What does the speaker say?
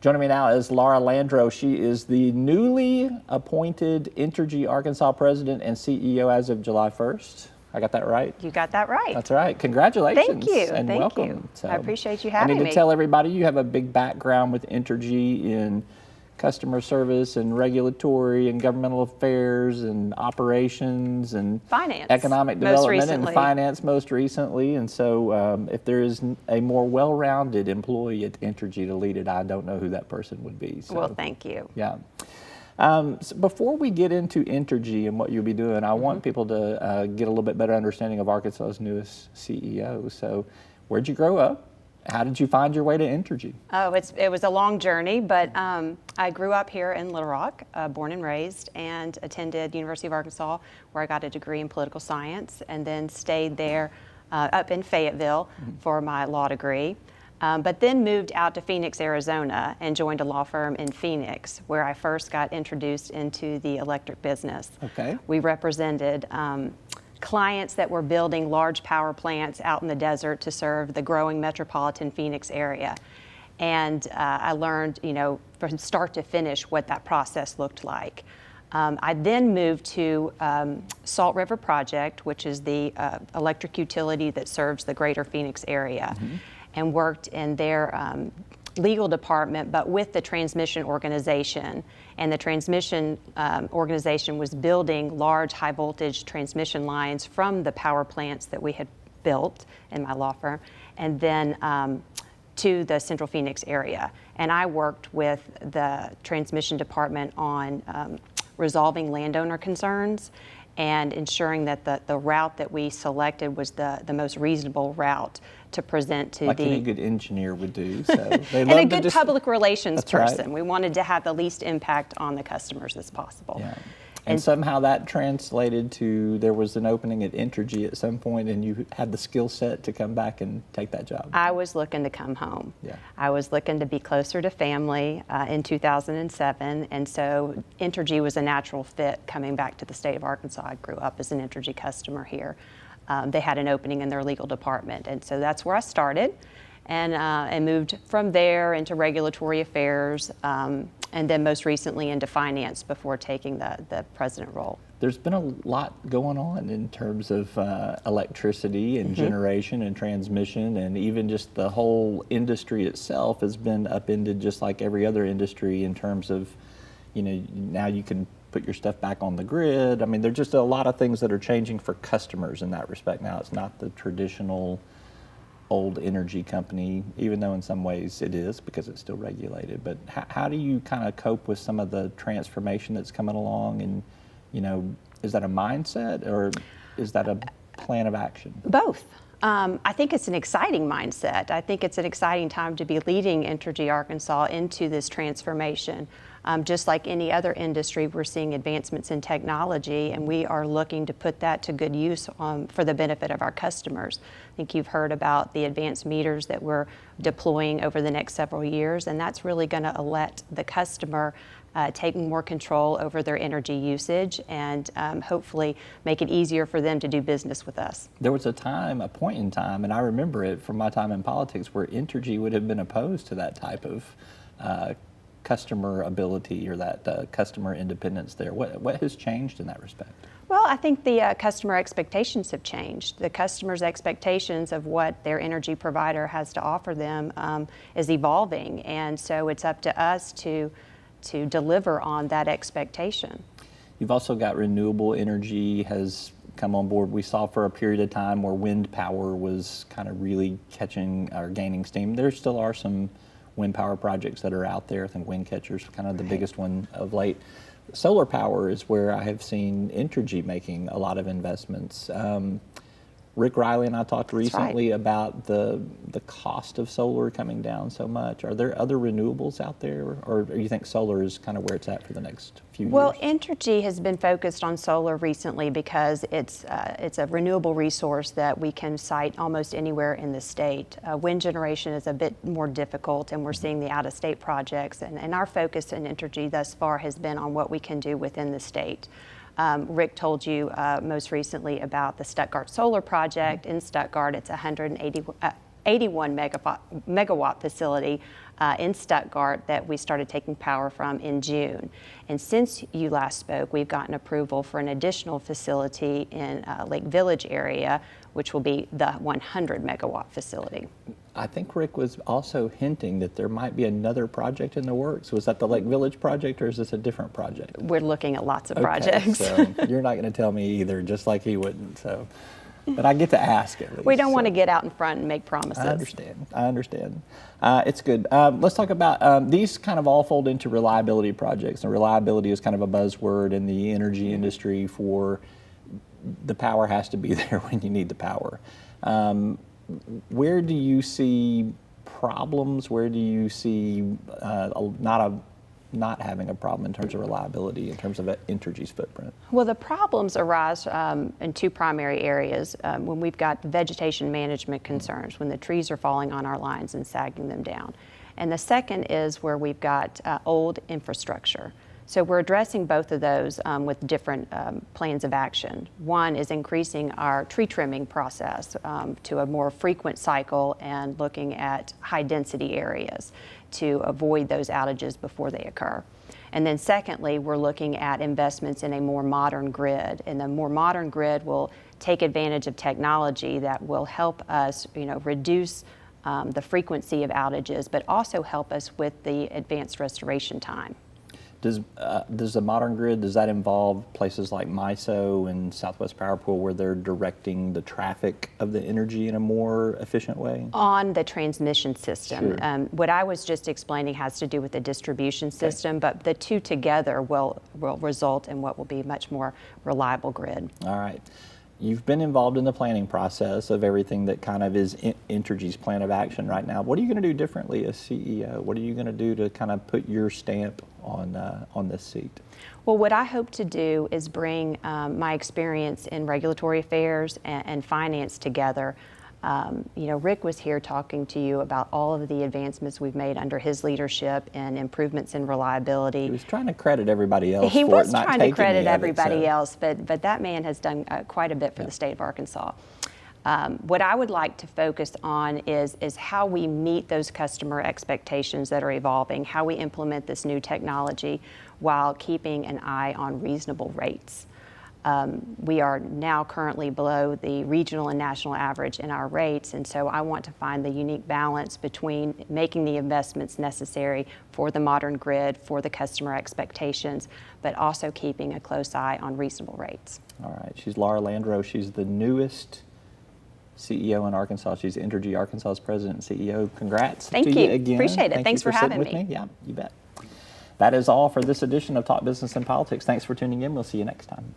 Joining me now is Laura Landreaux. She is the newly appointed Entergy Arkansas president and CEO as of July 1st. I got that right? You got that right. That's right. Congratulations. Thank you. And Thank welcome. you. So, I appreciate you having me. I need to tell everybody you have a big background with Entergy in customer service and regulatory and governmental affairs and operations and finance, economic development and finance most recently. And so if there is a more well-rounded employee at Entergy to lead it, I don't know who that person would be. So, well, thank you. Yeah. So before we get into Entergy and what you'll be doing, I want people to get a little bit better understanding of Arkansas's newest CEO. So where'd you grow up? How did you find your way to Entergy? Oh, it was a long journey, but I grew up here in Little Rock, born and raised, and attended University of Arkansas, where I got a degree in political science, and then stayed there up in Fayetteville for my law degree. But then moved out to Phoenix, Arizona, and joined a law firm in Phoenix, where I first got introduced into the electric business. Okay. We represented clients that were building large power plants out in the desert to serve the growing metropolitan Phoenix area. And I learned, from start to finish what that process looked like. I then moved to Salt River Project, which is the electric utility that serves the greater Phoenix area, and worked in their legal department, but with the transmission organization. And the transmission organization was building large high voltage transmission lines from the power plants that we had built in my law firm, and then to the central Phoenix area. And I worked with the transmission department on resolving landowner concerns and ensuring that the route that we selected was the most reasonable route to present to like any good engineer would do. So they and a good public relations person. Right. We wanted to have the least impact on the customers as possible. Yeah. And somehow that translated to there was an opening at Entergy at some point, and you had the skill set to come back and take that job. I was looking to come home. Yeah. I was looking to be closer to family in 2007, and so Entergy was a natural fit coming back to the state of Arkansas. I grew up as an Entergy customer here. They had an opening in their legal department, and so that's where I started, and moved from there into regulatory affairs, and then most recently into finance before taking the president role. There's been a lot going on in terms of electricity and generation and transmission, and even just the whole industry itself has been upended just like every other industry in terms of, now you can put your stuff back on the grid. I mean, there's just a lot of things that are changing for customers in that respect now. It's not the traditional old energy company, even though in some ways it is because it's still regulated. But how do you kind of cope with some of the transformation that's coming along? And, is that a mindset or is that a plan of action? Both. I think it's an exciting mindset. I think it's an exciting time to be leading Entergy Arkansas into this transformation. Just like any other industry, we're seeing advancements in technology, and we are looking to put that to good use for the benefit of our customers. I think you've heard about the advanced meters that we're deploying over the next several years, and that's really going to let the customer take more control over their energy usage and hopefully make it easier for them to do business with us. There was a point in time, and I remember it from my time in politics, where Entergy would have been opposed to that type of customer ability or that customer independence there. What has changed in that respect? Well, I think the customer expectations have changed. The customer's expectations of what their energy provider has to offer them is evolving, and so it's up to us to deliver on that expectation. You've also got renewable energy has come on board. We saw for a period of time where wind power was kind of really catching or gaining steam. There still are some wind power projects that are out there. I think Windcatcher's kind of the biggest one of late. Solar power is where I have seen Entergy making a lot of investments. Rick Riley and I talked recently about the cost of solar coming down so much. Are there other renewables out there, or do you think solar is kind of where it's at for the next few years? Well, Entergy has been focused on solar recently because it's a renewable resource that we can site almost anywhere in the state. Wind generation is a bit more difficult, and we're seeing the out-of-state projects, and our focus in Entergy thus far has been on what we can do within the state. Rick told you most recently about the Stuttgart Solar Project. In Stuttgart, it's a 181 megawatt facility in Stuttgart that we started taking power from in June. And since you last spoke, we've gotten approval for an additional facility in Lake Village area, which will be the 100 megawatt facility. I think Rick was also hinting that there might be another project in the works. Was that the Lake Village project, or is this a different project? We're looking at lots of Okay, projects. so you're not going to tell me either, just like he wouldn't. So, but I get to ask at least. We don't want to so. get out in front and make promises. I understand. It's good. Let's talk about these kind of all fold into reliability projects. And reliability is kind of a buzzword in the energy industry for the power has to be there when you need the power. Where do you see problems? Where do you see not having a problem in terms of reliability, in terms of Entergy's footprint? Well, the problems arise in two primary areas. When we've got vegetation management concerns, when the trees are falling on our lines and sagging them down. And the second is where we've got old infrastructure. So we're addressing both of those with different plans of action. One is increasing our tree trimming process to a more frequent cycle and looking at high density areas to avoid those outages before they occur. And then secondly, we're looking at investments in a more modern grid. And the more modern grid will take advantage of technology that will help us, reduce the frequency of outages, but also help us with the advanced restoration time. Does the modern grid, does that involve places like MISO and Southwest Power Pool where they're directing the traffic of the energy in a more efficient way? On the transmission system. Sure. What I was just explaining has to do with the distribution system, but the two together will result in what will be a much more reliable grid. All right. You've been involved in the planning process of everything that kind of is Entergy's plan of action right now. What are you going to do differently as CEO? What are you going to do to kind of put your stamp on this seat? Well, what I hope to do is bring my experience in regulatory affairs and finance together. Rick was here talking to you about all of the advancements we've made under his leadership and improvements in reliability. He was trying to credit everybody else. He for was it, not trying to taking credit any of it, everybody so. else, but that man has done quite a bit for the state of Arkansas. What I would like to focus on is how we meet those customer expectations that are evolving, how we implement this new technology while keeping an eye on reasonable rates. We are now currently below the regional and national average in our rates, and so I want to find the unique balance between making the investments necessary for the modern grid, for the customer expectations, but also keeping a close eye on reasonable rates. All right. She's Laura Landreaux. She's the newest CEO in Arkansas. She's Entergy Arkansas's president and CEO. Congrats Thank to you. again. Appreciate it. Thanks you for sitting having with me. Yeah, you bet. That is all for this edition of Talk Business and Politics. Thanks for tuning in. We'll see you next time.